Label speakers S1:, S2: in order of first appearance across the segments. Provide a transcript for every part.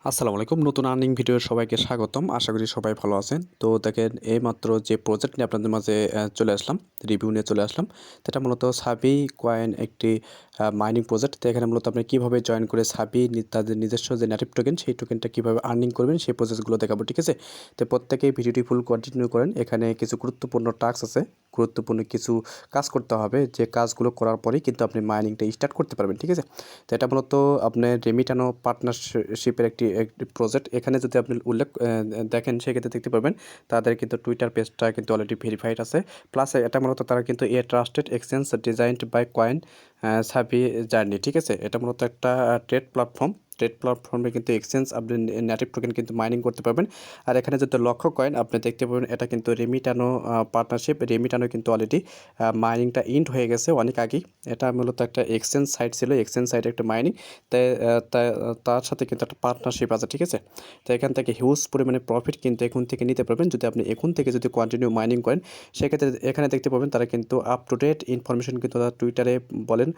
S1: আসসালামু আলাইকুম। নতুন আর্নিং ভিডিও সবাইকে স্বাগতম। আশা করি সবাই ভালো আছেন। তো দেখেন এইমাত্র যে প্রজেক্ট নিয়ে আপনাদের মাঝে চলে আসলাম, রিভিউ নিয়ে চলে আসলাম। তো এটা মূলত সাবি কয়েন একটি মাইনিং প্রজেক্ট। তো এখানে মূলত আপনি কীভাবে জয়েন করে সাবি তাদের নিজস্ব যে নেটিভ টোকেন সেই টোকেনটা কীভাবে আর্নিং করবেন সেই প্রসেসগুলো দেখাবো, ঠিক আছে? তো প্রত্যেকেই ভিডিওটি ফুল কন্টিনিউ করেন। এখানে কিছু গুরুত্বপূর্ণ টাস্ক আছে, গুরুত্বপূর্ণ কিছু কাজ করতে হবে, যে কাজগুলো করার পরেই কিন্তু আপনি মাইনিংটা স্টার্ট করতে পারবেন, ঠিক আছে? তো এটা মূলত আপনার রেমিটানো পার্টনারশিপের একটি প্রজেক্ট। এখানে যদি আপনি উল্লেখ দেখেন সেক্ষেত্রে দেখতে পাবেন তাদের কিন্তু টুইটার পেজটা কিন্তু অলরেডি ভেরিফাইড আছে। প্লাস এটা মূলত তারা কিন্তু trusted exchange designed by CoinSavi journey, ঠিক আছে? এটা মূলত একটা ট্রেড প্ল্যাটফর্মে কিন্তু এক্সচেঞ্জ আপনি নেটিভ টোকেন কিন্তু মাইনিং করতে পারবেন। আর এখানে যদি লক্ষ্য কয়েন আপনি দেখতে পাবেন, এটা কিন্তু রেমিটানো পার্টনারশিপ। রেমিটানো কিন্তু অলরেডি মাইনিংটা ইন্ড হয়ে গেছে অনেক আগেই। এটা মূলত একটা এক্সচেঞ্জ সাইট ছিল, এক্সচেঞ্জ সাইটে একটা মাইনিং। তাই তার সাথে কিন্তু একটা পার্টনারশিপ আছে, ঠিক আছে? তো এখান থেকে হিউজ পরিমাণে প্রফিট কিন্তু এখন থেকে নিতে পারবেন যদি আপনি এখন থেকে যদি কন্টিনিউ মাইনিং করেন। সেক্ষেত্রে এখানে দেখতে পাবেন তারা কিন্তু আপ টু ডেট ইনফরমেশন কিন্তু তারা টুইটারে বলেন,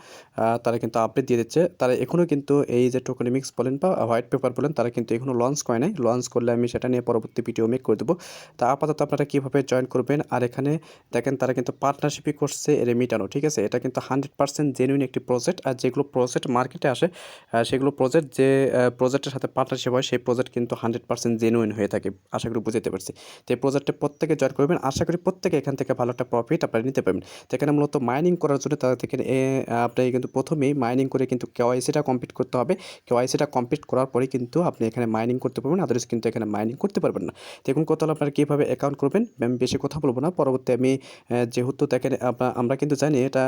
S1: তারা কিন্তু আপডেট দিয়ে দিচ্ছে। তারা এখনও কিন্তু এই যে টোকেনমিক্স বলেন বা হোয়াইট পেপার বলেন, তারা কিন্তু এখনও লঞ্চ করে নাই। লঞ্চ করলে আমি সেটা নিয়ে পরবর্তী ভিডিও মেক করে দেবো। তা আপাতত আপনারা কীভাবে জয়েন করবেন। আর এখানে দেখেন তারা কিন্তু পার্টনারশিপই করছে রেমিটানো, ঠিক আছে? এটা কিন্তু 100% জেনুইন একটি প্রজেক্ট। আর যেগুলো প্রজেক্ট মার্কেটে আসে সেগুলো প্রজেক্ট যে প্রজেক্টের সাথে পার্টনারশিপ হয় সেই প্রজেক্ট কিন্তু 100% জেনুইন হয়ে থাকে। আশা করি বুঝতে পারছি। তো এই প্রজেক্টে প্রত্যেকে জয়েন করবেন। আশা করি প্রত্যেকে এখান থেকে ভালো একটা প্রফিট আপনারা নিতে পারবেন। তো এখানে মূলত মাইনিং করার জন্য তাদের থেকে আপনি কিন্তু প্রথমেই মাইনিং করে কিন্তু কেওয়াইসিটা কমপ্লিট করতে হবে। কেওয়াইসিটা কমপ্লিট করার পরেই কিন্তু আপনি এখানে মাইনিং করতে পারবেন, আদারওয়াইজ কিন্তু এখানে মাইনিং করতে পারবেন না। দেখুন কথা হলো আপনারা কীভাবে অ্যাকাউন্ট করবেন। আমি বেশি কথা বলবো না, পরবর্তী আমি যেহেতু দেখেন আমরা কিন্তু জানি এটা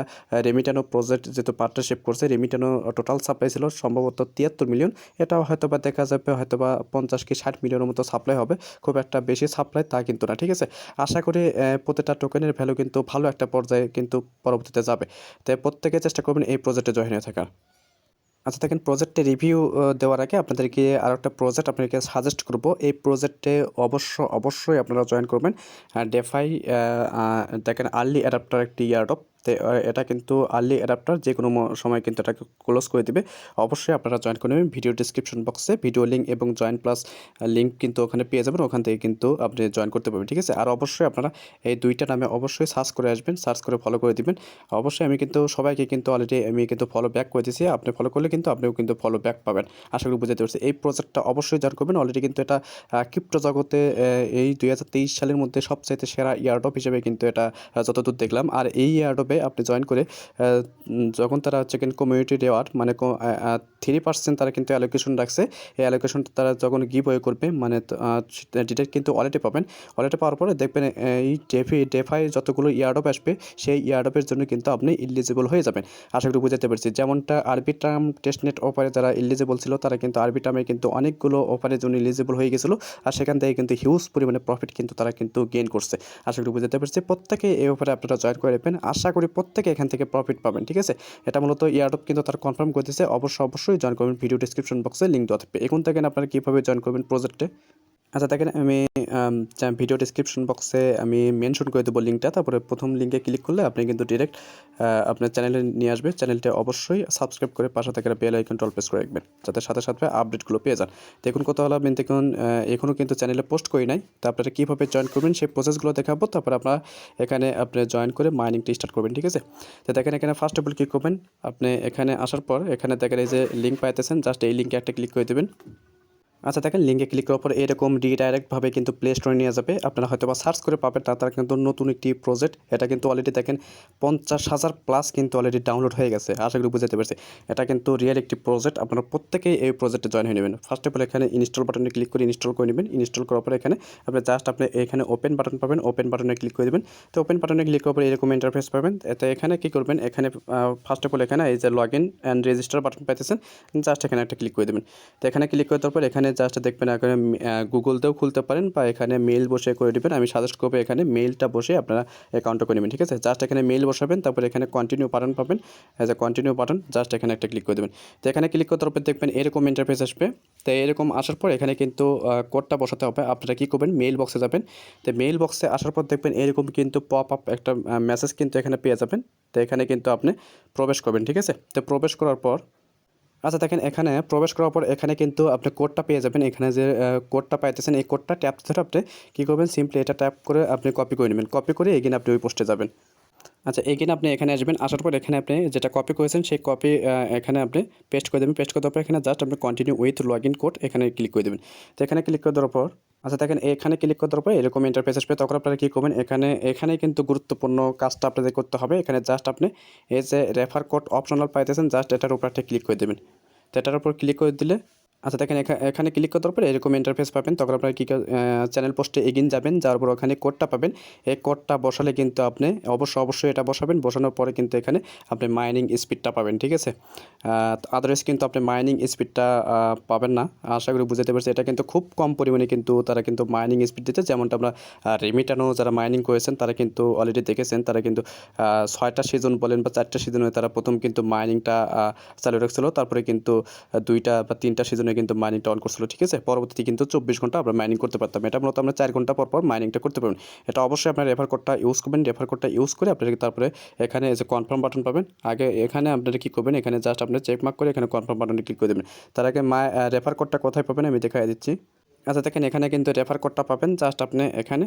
S1: রেমিটানো প্রজেক্ট যেহেতু পার্টনারশিপ করছে। রেমিটানো টোটাল সাপ্লাই ছিল সম্ভবত 73 মিলিয়ন। এটাও হয়তোবা দেখা যাবে হয়তোবা 50 কি 60 মিলিয়নের মতো সাপ্লাই হবে। খুব একটা বেশি সাপ্লাই তা কিন্তু না, ঠিক আছে? আশা করি প্রতিটা টোকেনের ভ্যালু কিন্তু ভালো একটা পর্যায়ে কিন্তু পরবর্তীতে যাবে। তাই প্রত্যেকে চেষ্টা করবেন এই প্রজেক্টে জয়েন হয়ে থাকার। আচ্ছা দেখেন, প্রজেক্টে রিভিউ দেওয়ার আগে আপনাদেরকে আরও একটা প্রজেক্ট আপনাদেরকে সাজেস্ট করব। এই প্রজেক্টে অবশ্যই আপনারা জয়েন করবেন। ডেফাই দেখেন আর্লি অ্যাডাপ্টার একটি ইয়ারডপ। তো এটা কিন্তু আর্লি অ্যাডাপ্টার যে কোনো সময় কিন্তু এটাকে ক্লোজ করে দিবে। অবশ্যই আপনারা জয়েন করে নেবেন। ভিডিও ডিসক্রিপশন বক্সে ভিডিও লিঙ্ক এবং জয়েন প্লাস লিঙ্ক কিন্তু ওখানে পেয়ে যাবেন। ওখান থেকে কিন্তু আপনি জয়েন করতে পারবেন, ঠিক আছে? আর অবশ্যই আপনারা এই দুইটা নামে অবশ্যই সার্চ করে আসবেন, সার্চ করে ফলো করে দিবেন। অবশ্যই আমি কিন্তু সবাইকে কিন্তু অলরেডি আমি কিন্তু ফলো ব্যাক করে দিয়েছি। আপনি ফলো করলে কিন্তু আপনিও কিন্তু ফলো ব্যাক পাবেন। আশা করি বুঝতে পারছি। এই প্রজেক্টটা অবশ্যই জয়েন করবেন। অলরেডি কিন্তু এটা ক্রিপ্টো জগতে এই 2023 সালের মধ্যে সবচাইতে সেরা ইয়ারডপ হিসেবে কিন্তু এটা যতদূর দেখলাম। আর এই ইয়ারডপে আপনি জয়েন করে যখন তারা হচ্ছে কিন্তু কমিউনিটি রিওয়ার্ড মানে 3% তারা কিন্তু অ্যালোকেশন রাখছে। এই অ্যালোকেশনটা তারা যখন গিভ ওয়ে করবে মানে ডিটেক্ট কিন্তু ওয়ালেটে পাবেন। ওয়ালেটে পাওয়ার পরে দেখবেন এই ডেফাই যতগুলো ইয়ারডপ আসবে সেই ইয়ারডপের জন্য কিন্তু আপনি ইলিজিবল হয়ে যাবেন। আশা করি বুঝতে পারছি। যেমনটা আরবিট্রাম টেস্টনেট অফারে যারা ইলিজিবল ছিল তারা কিন্তু আরবিট্রামে কিন্তু অনেকগুলো অফারের জন্য ইলিজিবল হয়ে গেছিলো। আর সেখান থেকে কিন্তু হিউজ পরিমাণে প্রফিট কিন্তু তারা কিন্তু গেইন করছে। আশা করি বুঝতে পারছি। প্রত্যেকে এই অফারে আপনারা জয়েন করে নেবেন। আশা করি প্রত্যেকে এখান থেকে প্রফিট পাবেন, ঠিক আছে? এটা মূলত ইয়ারডপ কিন্তু তারা কনফার্ম করে দিয়েছে। অবশ্যই জয়েন করবেন। ভিডিও ডিসক্রিপশন বক্সে লিঙ্ক দেওয়া থাকবে। এখন থেকে আপনারা কীভাবে জয়েন করবেন প্রজেক্টে। আচ্ছা দেখেন, আমি ভিডিও ডিসক্রিপশন বক্সে আমি মেনশন করে দেবো লিঙ্কটা। তারপরে প্রথম লিঙ্কে ক্লিক করলে আপনি কিন্তু ডিরেক্ট আপনার চ্যানেলে নিয়ে আসবে। চ্যানেলটা অবশ্যই সাবস্ক্রাইব করে পাশে থাকা বেল আইকনটা অল প্রেস করে রাখবেন, যাতে সাথে আপডেটগুলো পেয়ে যান। দেখুন কত হলো, আমি দেখুন এখনও কিন্তু চ্যানেলে পোস্ট করি নাই। তো আপনারা কীভাবে জয়েন করবেন সেই প্রসেসগুলো দেখাবো। তারপর আপনারা এখানে আপনি জয়েন করে মাইনিংটা স্টার্ট করবেন, ঠিক আছে? তো দেখেন এখানে ফার্স্ট অফ অল কী করবেন, আপনি এখানে আসার পর এখানে দেখেন এই যে লিঙ্ক পাইতেছেন, জাস্ট এই লিঙ্কে একটা ক্লিক করে দেবেন। আচ্ছা দেখেন, লিঙ্কে ক্লিক করার পর এরকম ডিডাইরেক্টভাবে কিন্তু প্লে স্টোরে নিয়ে যাবে। আপনারা হয়তো বা সার্চ করে পাবেন না, তারা কিন্তু নতুন একটি প্রজেক্ট। এটা কিন্তু অলরেডি দেখেন 50,000 প্লাস কিন্তু অলরেডি ডাউনলোড হয়ে গেছে। আশা করি বুঝতে পারছি। এটা কিন্তু রিয়েল একটি প্রজেক্ট। আপনারা প্রত্যেকেই এই প্রজেক্টে জয়েন হয়ে নেবেন। ফার্স্ট অফ অল এখানে ইনস্টল বাটনে ক্লিক করে ইনস্টল করে নেবেন। ইনস্টল করার পর এখানে আপনি এখানে ওপেন বাটন পাবেন, ওপেন বাটনে ক্লিক করে দেবেন। তো ওপেন বাটনে ক্লিক করার পর এরকম ইন্টারফেস পাবেন। এতে এখানে কী করবেন, এখানে ফার্স্ট অফ অল এখানে এই যে log in and register button পাইতেছেন, জাস্ট এখানে একটা ক্লিক করে দেবেন। তো এখানে ক্লিক করে দেওয়ার পর এখানে জাস্ট দেখবেন গুগল দিয়েও খুলতে পারেন বা এখানে মেইল বসে করে দেবেন। আমি সাজেস্ট করবো এখানে মেইলটা বসে আপনারা অ্যাকাউন্টটা করে নেবেন, ঠিক আছে? জাস্ট এখানে মেইল বসাবেন, তারপরে এখানে কন্টিনিউ বাটন পাবেন। As a continue button just এখানে একটা ক্লিক করে দেবেন। তো এখানে ক্লিক করতে পর দেখবেন এরকম ইন্টারফেস আসবে। তো এরকম আসার পর এখানে কিন্তু কোডটা বসাতে হবে। আপনারা কী করবেন, মেইল বক্সে যাবেন। তো মেইল বক্সে আসার পর দেখবেন এরকম কিন্তু পপ আপ একটা মেসেজ কিন্তু এখানে পেয়ে যাবেন। তো এখানে কিন্তু আপনি প্রবেশ করবেন, ঠিক আছে? তো প্রবেশ করার পর আচ্ছা দেখেন এখানে প্রবেশ করার পর এখানে কিন্তু আপনি কোডটা পেয়ে যাবেন। এখানে যে কোডটা পাইতেছেন এই কোডটা ট্যাপ ধরে আপনি কী করবেন, সিম্পলি এটা ট্যাপ করে আপনি কপি করে নেবেন। কপি করে এগেইন আপনি ওই পোস্টে যাবেন। আচ্ছা এগেইন আপনি এখানে আসবেন, আসার পর এখানে আপনি যেটা কপি করেছেন সেই কপি এখানে আপনি পেস্ট করে দেবেন। পেস্ট করে দেওয়ার পর এখানে জাস্ট আপনি continue with log in code এখানে ক্লিক করে দেবেন। তো এখানে ক্লিক করে দেওয়ার পর আচ্ছা দেখেন এখানে ক্লিক করে দেওয়ার পর এরকম ইন্টারফেস আসবে। তখন আপনারা কী করবেন, এখানে কিন্তু গুরুত্বপূর্ণ কাজটা আপনাদের করতে হবে। এখানে জাস্ট আপনি এই যে রেফার কোড অপশনাল পাইতেছেন, জাস্ট এটার উপর একটা ক্লিক করে দেবেন। তো এটার উপর ক্লিক করে দিলে আচ্ছা দেখেন এখানে ক্লিক করার পরে এরকম ইন্টারফেস পাবেন। তখন আপনারা চ্যানেল পোস্টে এগিয়ে যাবেন, যাওয়ার পর ওখানে কোডটা পাবেন। এই কোডটা বসালে কিন্তু আপনি অবশ্যই এটা বসাবেন। বসানোর পরে কিন্তু এখানে আপনি মাইনিং স্পিডটা পাবেন, ঠিক আছে। আদারওয়াইজ কিন্তু আপনি মাইনিং স্পিডটা পাবেন না। আশা করি বুঝতে পারছি। এটা কিন্তু খুব কম পরিমাণে কিন্তু তারা কিন্তু মাইনিং স্পিড দিচ্ছে। যেমনটা আমরা রেমিটানো যারা মাইনিং করেছেন তারা কিন্তু অলরেডি দেখেছেন। তারা কিন্তু 6টা সিজন বলেন বা 4টা সিজনে তারা প্রথম কিন্তু মাইনিংটা চালু রাখছিল। তারপরে কিন্তু 2টা বা 3টা সিজনে কিন্তু মাইনিংটা অন করছিল, ঠিক আছে। পরবর্তীতে কিন্তু 24 ঘন্টা আমরা মাইনিং করতে পারতাম। এটা মূলত আমরা 4 ঘন্টা পর মাইনিংটা করতে পারবেন। এটা অবশ্যই আপনার রেফার কোডটা ইউজ করবেন। রেফার কোডটা ইউজ করে আপনারা তারপরে এখানে যে কনফার্ম বাটন পাবেন। আগে এখানে আপনারা কী করবেন, এখানে জাস্ট আপনি চেক মার্ক করে এখানে কনফার্ম বাটনে ক্লিক করে দেবেন। তার আগে রেফার কোডটা কোথায় পাবেন আমি দেখাই দিচ্ছি। আচ্ছা দেখেন এখানে কিন্তু রেফার কোডটা পাবেন, জাস্ট আপনি এখানে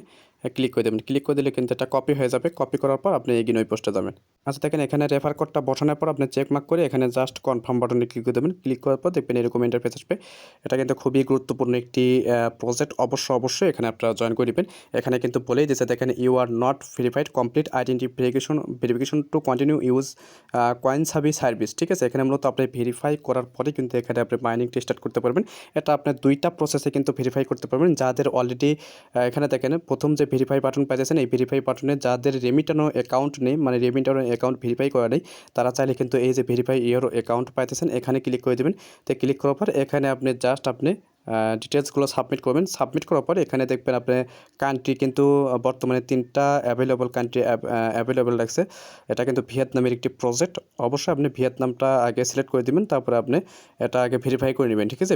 S1: ক্লিক করে দেবেন। ক্লিক করে দিলে কিন্তু এটা কপি হয়ে যাবে। কপি করার পর আপনি এগিয়ে ওই পোস্টে যাবেন। আচ্ছা দেখেন এখানে রেফার কোডটা বসানোর পর আপনি চেক মার্ক করে এখানে জাস্ট কনফার্ম বাটনে ক্লিক করে দেবেন। ক্লিক করার পর দেখবেন এরকম ইন্টারফেস আসবে। এটা কিন্তু খুবই গুরুত্বপূর্ণ একটি প্রজেক্ট। অবশ্যই এখানে আপনারা জয়েন করে নেবেন। এখানে কিন্তু বলেই দিয়েছে দেখেন you are not verified, complete verification to continue use CoinSavi service, ঠিক আছে। এখানে মূলত আপনি ভেরিফাই করার পরে কিন্তু এখানে আপনি মাইনিংটা স্টার্ট করতে পারবেন। এটা আপনার 2টা প্রসেসে কিন্তু ভেরিফাই করতে পারবেন। যাদের অলরেডি এখানে দেখেন প্রথম যে ভেরিফাই বাটন পাইতেছেন, এই ভেরিফাই বাটনে যাদের রেমিটানো অ্যাকাউন্ট নেই, মানে রেমিটানো অ্যাকাউন্ট ভেরিফাই করা নেই, তারা চাইলে কিন্তু এই যে ভেরিফাই ইওর অ্যাকাউন্ট পাইতেছেন এখানে ক্লিক করে দেবেন। তো ক্লিক করার পর এখানে আপনি জাস্ট আপনি ডিটেলসগুলো সাবমিট করবেন। সাবমিট করার পর এখানে দেখবেন আপনি কান্ট্রি কিন্তু বর্তমানে 3টা অ্যাভেলেবল কান্ট্রি অ্যাভেলেবল রাখছে। এটা কিন্তু ভিয়েতনামের একটি প্রজেক্ট। অবশ্যই আপনি ভিয়েতনামটা আগে সিলেক্ট করে দেবেন, তারপরে আপনি এটা আগে ভেরিফাই করে নেবেন, ঠিক আছে।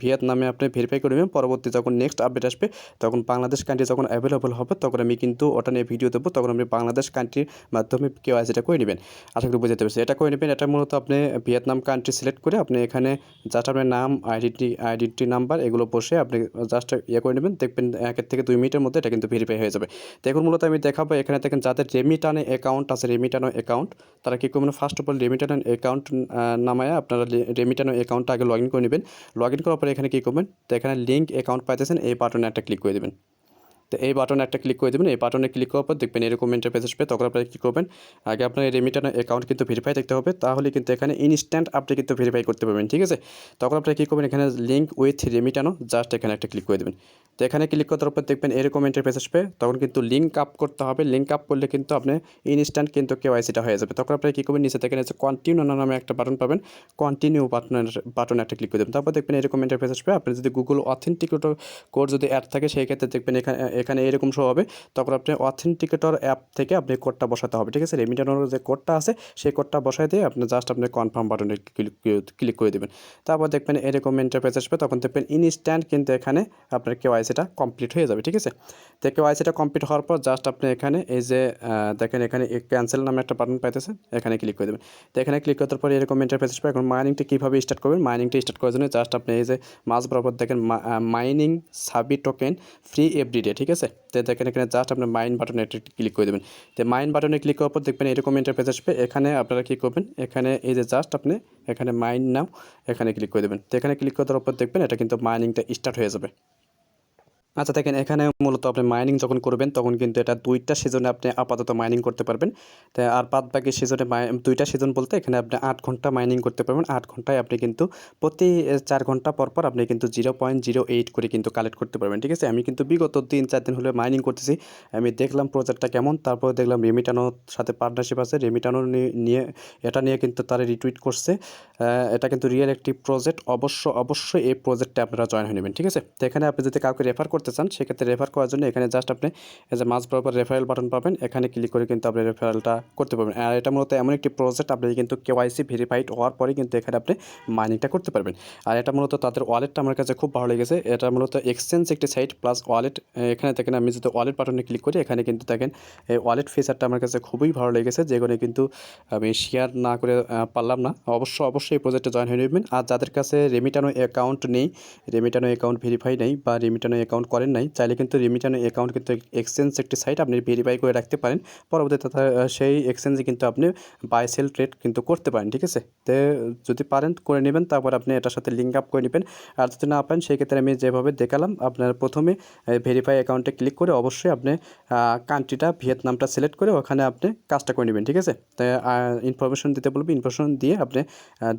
S1: ভিয়েতনামে আপনি ভেরিফাই করে নেবেন। পরবর্তী যখন নেক্সট আপডেট আসবে তখন বাংলাদেশ কান্ট্রি যখন অ্যাভেলেবল হবে তখন আমি কিন্তু ওটা নিয়ে ভিডিও দেবো। তখন আপনি বাংলাদেশ কান্ট্রির মাধ্যমে কেওয়াইসিটা করে নেবেন। আশা করি বুঝতে পারছি। এটা করে নেবেন। এটা মূলত আপনি ভিয়েতনাম কান্ট্রি সিলেক্ট করে আপনি এখানে জাস্ট আপনার নাম, আইডেন্টি নাম্বার এগুলো বসে আপনি জাস্ট করে নেবেন। দেখবেন 1 থেকে 2 মিনিটের মধ্যে এটা কিন্তু ভেরিফাই হয়ে যাবে। তো এখন মূলত আমি দেখাবো এখানে দেখেন যাদের রেমিটানো অ্যাকাউন্ট আছে, রেমিটানো অ্যাকাউন্ট, তারা কী করবেন, ফার্স্ট অফ অল রেমিটানো অ্যাকাউন্ট নামায় আপনারা রেমিটানো অ্যাকাউন্টটা আগে লগ ইন করে নেবেন। লগ ইন করার পরে এখানে কী করবেন, তো এখানে লিঙ্ক অ্যাকাউন্ট পাইতেছেন, এই বাটনে একটা ক্লিক করে দেবেন। তো এই বাটনে একটা ক্লিক করে দেবেন। এই বাটনে ক্লিক করার পর দেখবেন এরকম ইন্টারফেস আসবে। তখন আপনারা কী করবেন, আগে আপনার রেমিটানো অ্যাকাউন্ট কিন্তু ভেরিফাই থাকতে হবে, তাহলে কিন্তু এখানে ইনস্ট্যান্ট আপনি কিন্তু ভেরিফাই করতে পারবেন, ঠিক আছে। তখন আপনারা কী করবেন, এখানে লিঙ্ক উইথ রেমিটানো জাস্ট এখানে একটা ক্লিক করে দেবেন। তো এখানে ক্লিক করার পর দেখবেন এরকম ইন্টারফেস আসবে। তখন কিন্তু লিঙ্ক আপ করতে হবে। লিঙ্ক আপ করলে কিন্তু আপনি ইনস্ট্যান্ট কিন্তু কেওয়াইসিটা হয়ে যাবে। তখন আপনারা কী করবেন, নিচে থেকে কন্টিনিউ নামে একটা বাটন পাবেন। কন্টিনিউ বাটনে একটা ক্লিক করে দেবেন। তারপর দেখবেন এরকম ইন্টারফেস আসবে। আপনি যদি গুগল অথেন্টিকেটর কোড যদি অ্যাড থাকে সেই ক্ষেত্রে দেখবেন এখানে এরকম শো হবে। তখন আপনি অথেন্টিকেটর অ্যাপ থেকে আপনি কোডটা বসাতে হবে, ঠিক আছে। রেমিটানোর যে কোডটা আছে সেই কোডটা বসাই দিয়ে আপনি জাস্ট আপনি কনফার্ম বাটনে ক্লিক করে দেবেন। তারপর দেখবেন এরকম ইন্টারফেস আসবে। তখন দেখবেন ইনস্ট্যান্ট কিন্তু এখানে আপনার কেওয়াইসিটা কমপ্লিট হয়ে যাবে, ঠিক আছে। তো কেওয়াইসিটা কমপ্লিট হওয়ার পর জাস্ট আপনি এখানে এই যে দেখেন এখানে ক্যান্সেল নামে একটা বাটন পাইতেছেন, এখানে ক্লিক করে দেবেন। তো এখানে ক্লিক করার পর এরকম ইন্টারফেস আসবে। এখন মাইনিংটা কীভাবে স্টার্ট করবেন, মাইনিংটা স্টার্ট করার জন্য জাস্ট আপনি এই যে মাঝ বরাবর দেখেন মাইনিং সাবি টোকেন ফ্রি এভরিডে, ঠিক আছে। তো দেখেন এখানে জাস্ট আপনি মাইন বাটনে একটা ক্লিক করে দেবেন। তো মাইন বাটনে ক্লিক করার পর দেখবেন এরকম ইন্টারফেস আসবে। এখানে আপনারা কী করবেন, এখানে এই যে জাস্ট আপনি এখানে মাইন নাও এখানে ক্লিক করে দেবেন। তো এখানে ক্লিক করার পর দেখবেন এটা কিন্তু মাইনিংটা স্টার্ট হয়ে যাবে। আচ্ছা দেখেন এখানে মূলত আপনি মাইনিং যখন করবেন তখন কিন্তু এটা 2টা সিজনে আপনি আপাতত মাইনিং করতে পারবেন। তো আর বাদ বাকি সিজনে 2টা সিজন বলতে এখানে আপনি 8 ঘন্টা মাইনিং করতে পারবেন। 8 ঘন্টায় আপনি কিন্তু প্রতি 4 ঘন্টা পর আপনি কিন্তু 0.08 করে কিন্তু কালেক্ট করতে পারবেন, ঠিক আছে। আমি কিন্তু বিগত 3-4 দিন হলে মাইনিং করতেছি। আমি দেখলাম প্রজেক্টটা কেমন, তারপর দেখলাম রেমিটানোর সাথে পার্টনারশিপ আছে, রেমিটানো নিয়ে কিন্তু তারা রিটুইট করছে। এটা কিন্তু রিয়েল একটি প্রজেক্ট। অবশ্যই এই প্রজেক্টে আপনারা জয়েন হয়ে নেবেন, ঠিক আছে। তো এখানে আপনি যদি কাউকে রেফার করতে করতে চান সেক্ষেত্রে রেফার করার জন্য এখানে জাস্ট আপনি এই যে মাঝ বরাবর রেফারেল বাটন পাবেন, এখানে ক্লিক করে কিন্তু আপনি রেফারেলটা করতে পারবেন। আর এটা মূলত এমন একটি প্রজেক্ট আপনি কিন্তু কেওয়াইসি ভেরিফাইড হওয়ার পরে কিন্তু এখানে আপনি মাইনিংটা করতে পারবেন। আর এটা মূলত তাদের ওয়ালেটটা আমার কাছে খুব ভালো লেগেছে। এটা মূলত এক্সচেঞ্জ একটি সাইট প্লাস ওয়ালেট। এখানে দেখেন আমি যদি ওয়ালেট বাটনে ক্লিক করি এখানে কিন্তু দেখেন এই ওয়ালেট ফিচারটা আমার কাছে খুবই ভালো লেগেছে, যেগুলো কিন্তু আমি শেয়ার না করে পারলাম না। অবশ্যই এই প্রজেক্টে জয়েন হয়ে নেবেন। আর যাদের কাছে রেমিটানো অ্যাকাউন্ট নেই, রেমিটানো অ্যাকাউন্ট ভেরিফাই নেই বা রেমিটানো অ্যাকাউন্ট করেন নাই, চাইলে কিন্তু রেমিটানো অ্যাকাউন্ট কিন্তু এক্সচেঞ্জ একটি সাইট আপনি ভেরিফাই করে রাখতে পারেন। পরবর্তীতে সেই এক্সচেঞ্জে কিন্তু আপনি বাই সেল ট্রেড কিন্তু করতে পারেন, ঠিক আছে। তো যদি পারেন করে নেবেন, তারপর আপনি এটার সাথে লিঙ্ক আপ করে নেবেন। আর যদি না পারেন সেই ক্ষেত্রে আমি যেভাবে দেখালাম, আপনার প্রথমে ভেরিফাই অ্যাকাউন্টে ক্লিক করে অবশ্যই আপনি কান্ট্রিটা ভিয়েতনামটা সিলেক্ট করে ওখানে আপনি কাজটা করে নেবেন, ঠিক আছে। তাই ইনফরমেশন দিতে বলবো, ইনফরমেশন দিয়ে আপনি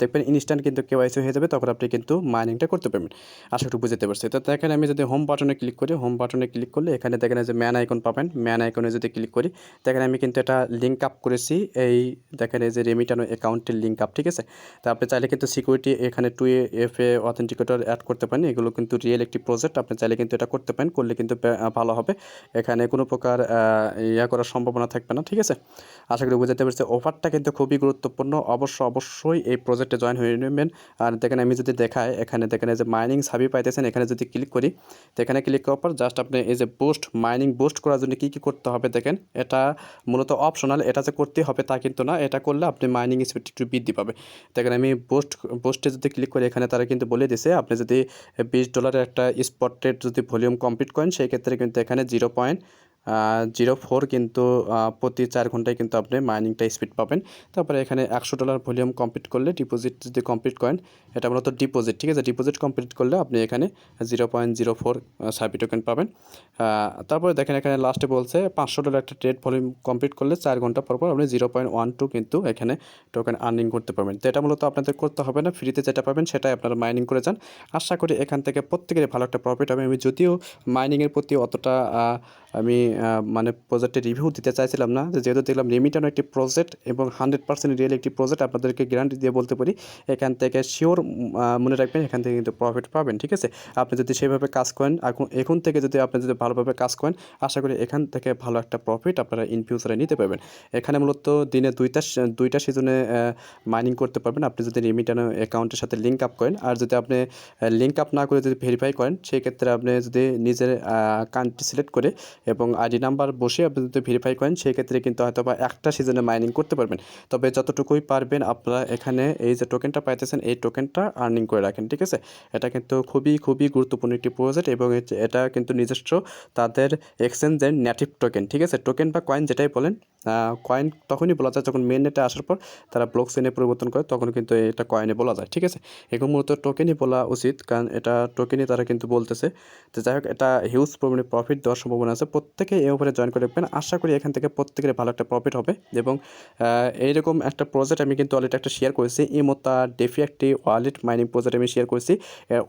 S1: দেখবেন ইনস্ট্যান্ট কিন্তু কেওয়াইসি হয়ে যাবে, তখন আপনি কিন্তু মাইনিংটা করতে পারবেন। আশা করি বুঝতে পারছি। তো দেখেন আমি যদি হোম বাটনে ক্লিক করি, হোম বাটনে ক্লিক করলে এখানে দেখেন যে ম্যান আইকন পাবেন। ম্যান আইকনে যদি ক্লিক করি দেখেন আমি কিন্তু এটা লিঙ্ক আপ করেছি, এই দেখেন এই যে রেমিটানো অ্যাকাউন্টের লিঙ্ক আপ, ঠিক আছে। তো আপনি চাইলে কিন্তু সিকিউরিটি এখানে 2FA অথেন্টিকেটর অ্যাড করতে পারেন। এগুলো কিন্তু রিয়েল একটি প্রজেক্ট, আপনি চাইলে কিন্তু এটা করতে পারেন, করলে কিন্তু ভালো হবে। এখানে কোনো প্রকার করার সম্ভাবনা থাকবে না, ঠিক আছে। আশা করি বুঝতে পারছি। অফারটা কিন্তু খুবই গুরুত্বপূর্ণ, অবশ্যই এই প্রজেক্টে জয়েন হয়ে নেবেন। আর দেখেন আমি যদি দেখাই, এখানে দেখেন এই যে মাইনিং সাবি পাইতেছেন, এখানে যদি ক্লিক করি তো এখানে ক্লিক করার পর জাস্ট আপনি এই যে মাইনিং বুস্ট করার জন্য কী করতে হবে দেখেন, এটা মূলত অপশনাল, এটা যে করতে হবে তা কিন্তু না, এটা করলে আপনি মাইনিং স্পিড একটু বৃদ্ধি পাবে। দেখেন আমি বুস্টে যদি ক্লিক করি এখানে তারা কিন্তু বলে দিছে আপনি যদি $20 একটা স্পট ট্রেড যদি ভলিউম কমপ্লিট করেন সেই ক্ষেত্রে কিন্তু এখানে 0.04 কিন্তু প্রতি 4 ঘন্টায় কিন্তু আপনি মাইনিংটা স্পিড পাবেন। তারপরে এখানে $100 ভলিউম কমপ্লিট করলে ডিপোজিট যদি কমপ্লিট করেন, এটা মূলত ডিপোজিট, ঠিক আছে। ডিপোজিট কমপ্লিট করলে আপনি এখানে 0.04 সাবি টোকেন পাবেন। তারপরে দেখেন এখানে লাস্টে বলছে $500 একটা ট্রেড ভলিউম কমপ্লিট করলে 4 ঘন্টা পর আপনি 0.12 কিন্তু এখানে টোকেন আর্নিং করতে পারবেন। তো এটা মূলত আপনাদের করতে হবে না, ফ্রিতে যেটা পাবেন সেটাই আপনারা মাইনিং করে যান। আশা করি এখান থেকে প্রত্যেকেরই ভালো একটা প্রফিট হবে। আমি যদিও মাইনিংয়ের প্রতি অতটা আমি মানে প্রজেক্টের রিভিউ দিতে চাইছিলাম না, যেহেতু দেখলাম রেমিটানো একটি প্রজেক্ট এবং 100% রিয়েল একটি প্রজেক্ট, আপনাদেরকে গ্যারান্টি দিয়ে বলতে পারি এখান থেকে শিওর মনে রাখবেন এখান থেকে কিন্তু প্রফিট পাবেন, ঠিক আছে। আপনি যদি সেভাবে কাজ করেন, এখন থেকে যদি আপনি যদি ভালোভাবে কাজ করেন, আশা করি এখান থেকে ভালো একটা প্রফিট আপনারা ইন ফিউচারে নিতে পারবেন। এখানে মূলত দিনে দুইটা সিজনে মাইনিং করতে পারবেন আপনি যদি রেমিটানো অ্যাকাউন্টের সাথে লিঙ্ক আপ করেন। আর যদি আপনি লিঙ্ক আপ না করে যদি ভেরিফাই করেন সেই ক্ষেত্রে আপনি যদি নিজের কান্ট্রি সিলেক্ট করে এবং আইডি নাম্বার বসে আপনি যদি ভেরিফাই করেন সেই ক্ষেত্রে কিন্তু হয়তো বা একটা সিজনে মাইনিং করতে পারবেন। তবে যতটুকুই পারবেন আপনারা এখানে এই যে টোকেনটা পাইতেছেন এই টোকেনটা আর্নিং করে রাখেন, ঠিক আছে। এটা কিন্তু খুবই গুরুত্বপূর্ণ একটি প্রজেক্ট এবং এটা কিন্তু নিজস্ব তাদের এক্সচেঞ্জের নেটিভ টোকেন, ঠিক আছে। টোকেন বা কয়েন যেটাই বলেন, কয়েন তখনই বলা যায় যখন মেন নেটে আসার পর তারা ব্লক চেইনে পরিবর্তন করে, তখন কিন্তু এটা কয়েনে বলা যায়, ঠিক আছে। এখন মূলত টোকেনই বলা উচিত, কারণ এটা টোকেনই তারা কিন্তু বলতেছে। তো যাই হোক, এটা হিউজ পরিমাণে প্রফিট দেওয়ার সম্ভাবনা আছে। প্রত্যেকে এর উপরে জয়েন করে রাখবেন, আশা করি এখান থেকে প্রত্যেকের ভালো একটা প্রফিট হবে। এবং এইরকম একটা প্রজেক্ট আমি কিন্তু অলরেডি একটা শেয়ার করেছি, ইমোতা ডেফি একটি ওয়ালেট মাইনিং প্রজেক্ট আমি শেয়ার করেছি।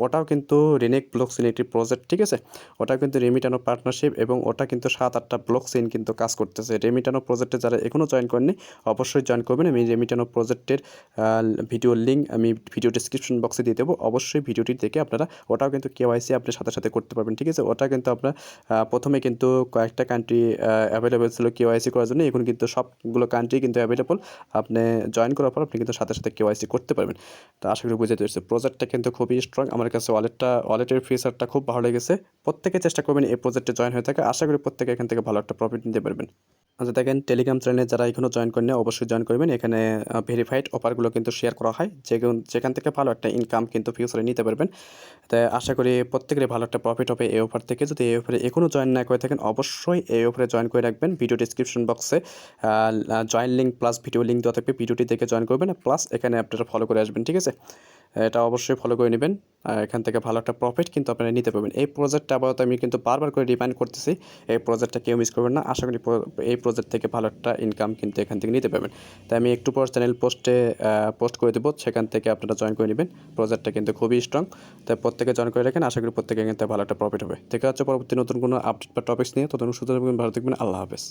S1: ওটাও কিন্তু রেনেক ব্লকচেইন একটি প্রজেক্ট, ঠিক আছে। ওটাও কিন্তু রেমিটানো পার্টনারশিপ এবং ওটা কিন্তু 7-8টা ব্লকচেইন কিন্তু কাজ করতেছে। রেমিটানো প্রজেক্টে যারা এখনও জয়েন করেননি অবশ্যই জয়েন করবেন। আমি রেমিটানো প্রজেক্টের ভিডিওর লিঙ্ক আমি ভিডিও ডিসক্রিপশন বক্সে দিয়ে দেবো, অবশ্যই ভিডিওটি দেখে আপনারা, ওটাও কিন্তু কেওয়াইসি আপনি সাথে করতে পারবেন, ঠিক আছে। ওটা কিন্তু আপনার প্রথমে কিন্তু কয়েকটা কান্ট্রি অ্যাভেলেবেল ছিল কেওয়াইসি করার জন্য, এখন কিন্তু সবগুলো কান্ট্রি কিন্তু অ্যাভেলেবল। আপনি জয়েন করার পর আপনি কিন্তু সাথে কেওয়াইসি করতে পারবেন। তো আশা করি বুঝতে পেরেছি। প্রজেক্টটা কিন্তু খুবই স্ট্রং, আমার কাছে ওয়ালেটের ফিচারটা খুব ভালো লেগেছে। প্রত্যেকে চেষ্টা করবেন এই প্রজেক্টে জয়েন হয়ে থাকে, আশা করি প্রত্যেকে এখান থেকে ভালো একটা প্রফিট নিতে পারবেন। আচ্ছা দেখেন, টেলিগ্রাম চ্যানেলে যারা এখনও জয়েন করেন অবশ্যই জয়েন করবেন। এখানে ভেরিফাইড অফারগুলো কিন্তু শেয়ার করা হয়, যেখান থেকে ভালো একটা ইনকাম কিন্তু ফিউচারে নিতে পারবেন। তাই আশা করি প্রত্যেকেরই ভালো একটা প্রফিট হবে এই অফার থেকে। যদি এই অফারে এখনও জয়েন না করে থাকেন অবশ্যই এই অফারে জয়েন করে রাখবেন। ভিডিও ডিসক্রিপশন বক্সে join link plus video link দেওয়া থাকবে, ভিডিওটি দেখে জয়েন করবেন, প্লাস এখানে আপনারা ফলো করে আসবেন, ঠিক আছে। এটা অবশ্যই ফলো করে নেবেন, এখান থেকে ভালো একটা প্রফিট কিন্তু আপনারা নিতে পারবেন। এই প্রজেক্টটা আপাতত আমি কিন্তু বারবার করে রিমাইন্ড করতেছি, এই প্রজেক্টটা কেউ মিস করবেন না। আশা করি এই প্রজেক্ট থেকে ভালো একটা ইনকাম কিন্তু এখান থেকে নিতে পারবেন। তাই আমি একটু পর চ্যানেল পোস্ট করে দেবো, সেখান থেকে আপনারা জয়েন করে নেবেন। প্রজেক্টটা কিন্তু খুবই স্ট্রং, তাই প্রত্যেকে জয়েন করে রাখেন, আশা করি প্রত্যেকে এখান থেকে ভালো একটা প্রফিট হবে। দেখা হচ্ছে পরবর্তী নতুন কোনো আপডেট বা টপিক্স নিয়ে। ততক্ষণ সুস্থ থাকবেন, ভালো থাকবেন, আল্লাহ হাফেজ।